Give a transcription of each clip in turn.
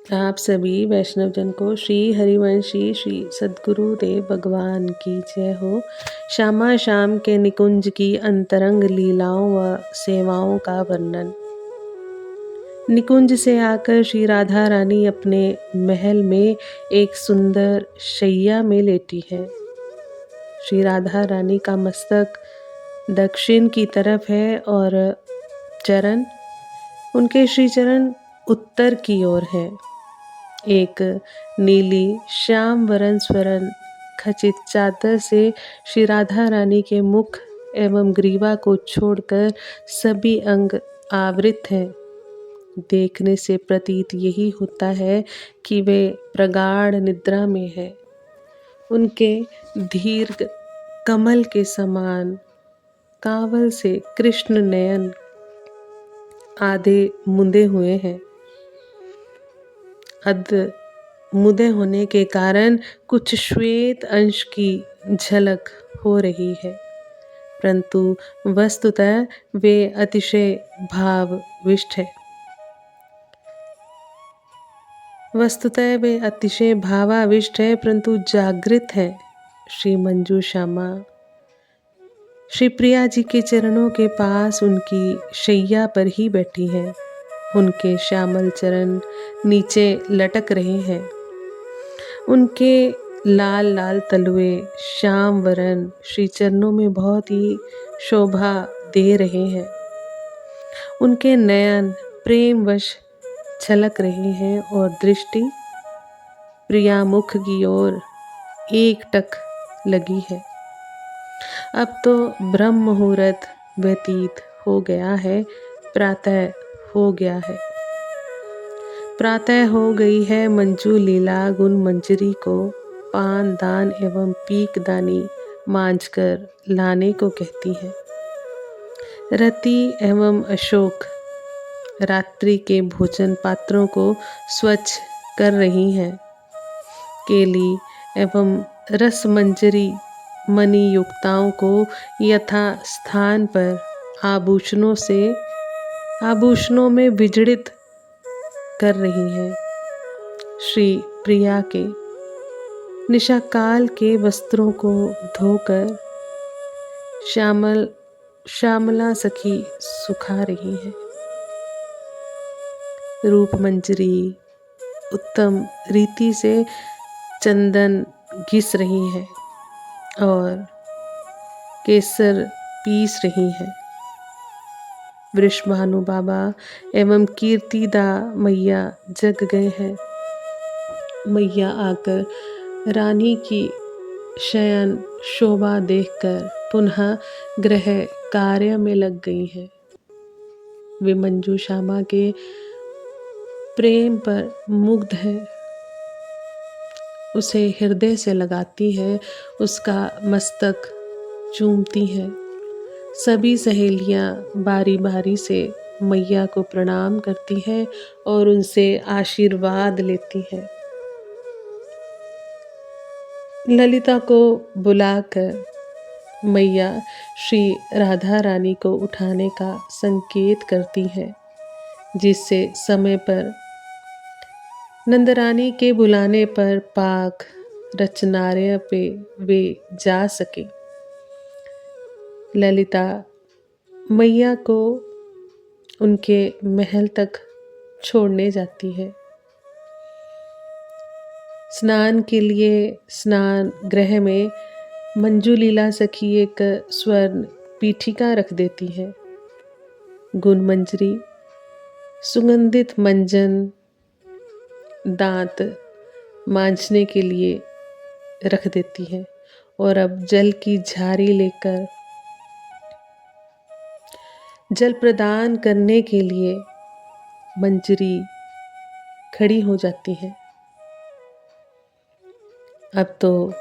आप सभी वैष्णवजन को श्री हरिवंशी श्री सद्गुरुदेव भगवान की जय हो। श्यामा श्याम के निकुंज की अंतरंग लीलाओं व सेवाओं का वर्णन। निकुंज से आकर श्री राधा रानी अपने महल में एक सुंदर शैया में लेटी है। श्री राधा रानी का मस्तक दक्षिण की तरफ है और चरण, उनके श्री चरण उत्तर की ओर है। एक नीली श्याम वरण स्वर्ण खचित चादर से श्री राधा रानी के मुख एवं ग्रीवा को छोड़कर सभी अंग आवृत हैं। देखने से प्रतीत यही होता है कि वे प्रगाढ़ निद्रा में है। उनके दीर्घ कमल के समान कावल से कृष्ण नयन आधे मुंदे हुए हैं। अध मुदे होने के कारण कुछ श्वेत अंश की झलक हो रही है, परंतु वस्तुतः वे अतिशय भावाविष्ट है परंतु जागृत है। श्री मंजू श्यामा श्री प्रिया जी के चरणों के पास उनकी शैया पर ही बैठी हैं। उनके श्यामल चरण नीचे लटक रहे हैं। उनके लाल लाल तलवे श्याम वरण श्री चरणों में बहुत ही शोभा दे रहे हैं। उनके नयन प्रेमवश छलक रहे हैं और दृष्टि प्रिया मुख की ओर एकटक लगी है। अब तो ब्रह्म मुहूर्त व्यतीत हो गया है, प्रातः हो गया है। प्रातः हो गई है। मंजू लीला गुण मंजरी को पान दान एवं पीक दानी मांझकर लाने को कहती है। रति एवं अशोक रात्रि के भोजन पात्रों को स्वच्छ कर रही हैं। केली एवं रस मंजरी मणि युक्ताओं को यथा स्थान पर आभूषणों में विजड़ित कर रही हैं। श्री प्रिया के निशाकाल के वस्त्रों को धोकर श्यामला सखी सुखा रही है। रूप मंजरी उत्तम रीति से चंदन घिस रही है और केसर पीस रही है। वृषभानु बाबा एवं कीर्तिदा मैया जग गए हैं। मैया आकर रानी की शयन शोभा देखकर पुनः गृह कार्य में लग गई है। वे मंजू श्यामा के प्रेम पर मुग्ध है, उसे हृदय से लगाती है, उसका मस्तक चूमती है। सभी सहेलियां बारी बारी से मैया को प्रणाम करती हैं और उनसे आशीर्वाद लेती हैं। ललिता को बुलाकर मैया श्री राधा रानी को उठाने का संकेत करती है, जिससे समय पर नंदरानी के बुलाने पर पाक रचनार्य पे वे जा सके। ललिता मैया को उनके महल तक छोड़ने जाती है। स्नान के लिए स्नान गृह में मंजू लीला सखी एक स्वर्ण पीठिका रख देती है। गुण मंजरी सुगंधित मंजन दांत मांजने के लिए रख देती है और अब जल की झारी लेकर जल प्रदान करने के लिए मंजरी खड़ी हो जाती है। अब तो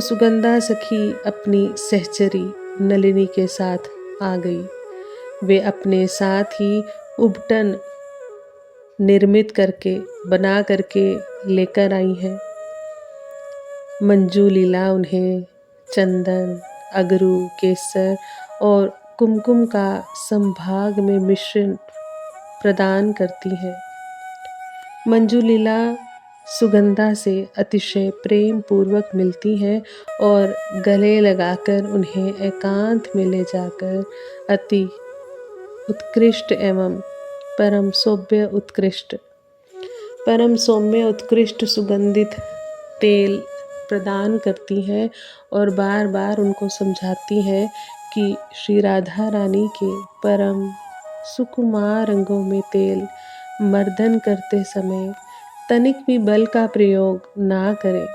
सुगंधा सखी अपनी सहचरी नलिनी के साथ आ गई। वे अपने साथ ही उबटन बना करके लेकर आई हैं। मंजू लीला उन्हें चंदन अगरू केसर और कुमकुम का संभाग में मिश्रण प्रदान करती है। मंजुलीला सुगंधा से अतिशय प्रेम पूर्वक मिलती है और गले लगाकर उन्हें एकांत में ले जाकर अति उत्कृष्ट एवं परम सौम्य उत्कृष्ट सुगंधित तेल प्रदान करती है और बार बार उनको समझाती है कि श्री राधा रानी के परम सुकुमार अंगों में तेल मर्दन करते समय तनिक भी बल का प्रयोग ना करें।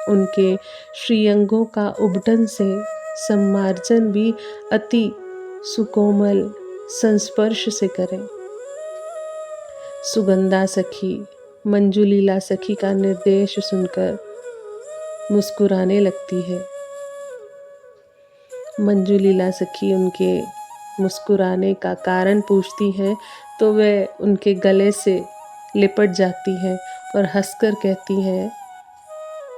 उनके श्रीअंगों का उबटन से सम्मार्जन भी अति सुकोमल संस्पर्श से करें। सुगंधा सखी मंजुलीला सखी का निर्देश सुनकर मुस्कुराने लगती है। मंजुलीला सखी उनके मुस्कुराने का कारण पूछती है तो वह उनके गले से लिपट जाती है और हंसकर कहती है,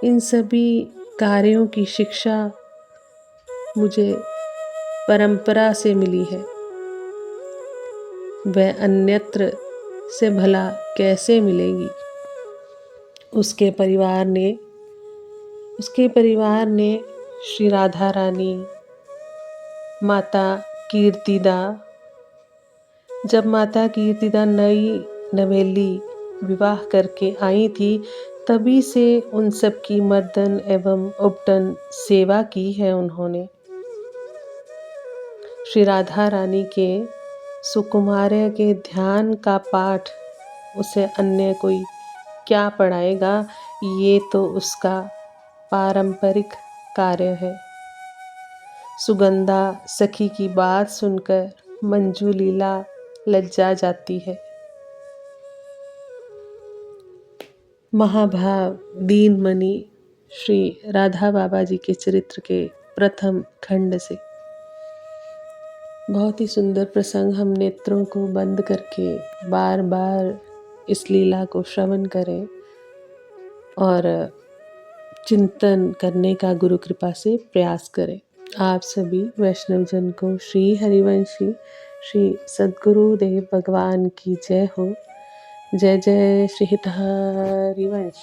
इन सभी कार्यों की शिक्षा मुझे परंपरा से मिली है, वह अन्यत्र से भला कैसे मिलेगी। उसके परिवार ने श्री राधा रानी, माता कीर्तिदा, जब माता कीर्तिदा नई नवेली विवाह करके आई थी तभी से उन सब की मर्दन एवं उपटन सेवा की है उन्होंने। श्री राधा रानी के सुकुमार्य के ध्यान का पाठ उसे अन्य कोई क्या पढ़ाएगा, ये तो उसका पारंपरिक कार्य है। सुगंधा सखी की बात सुनकर मंजुलीला लज्जा जाती है। महाभाव दीनमणि श्री राधा बाबा जी के चरित्र के प्रथम खंड से। बहुत ही सुंदर प्रसंग। हम नेत्रों को बंद करके बार बार इस लीला को श्रवण करें और चिंतन करने का गुरु कृपा से प्रयास करें। आप सभी वैष्णवजन को श्री हरिवंशी श्री सद्गुरुदेव भगवान की जय हो। जय जय श्री हरिवंश।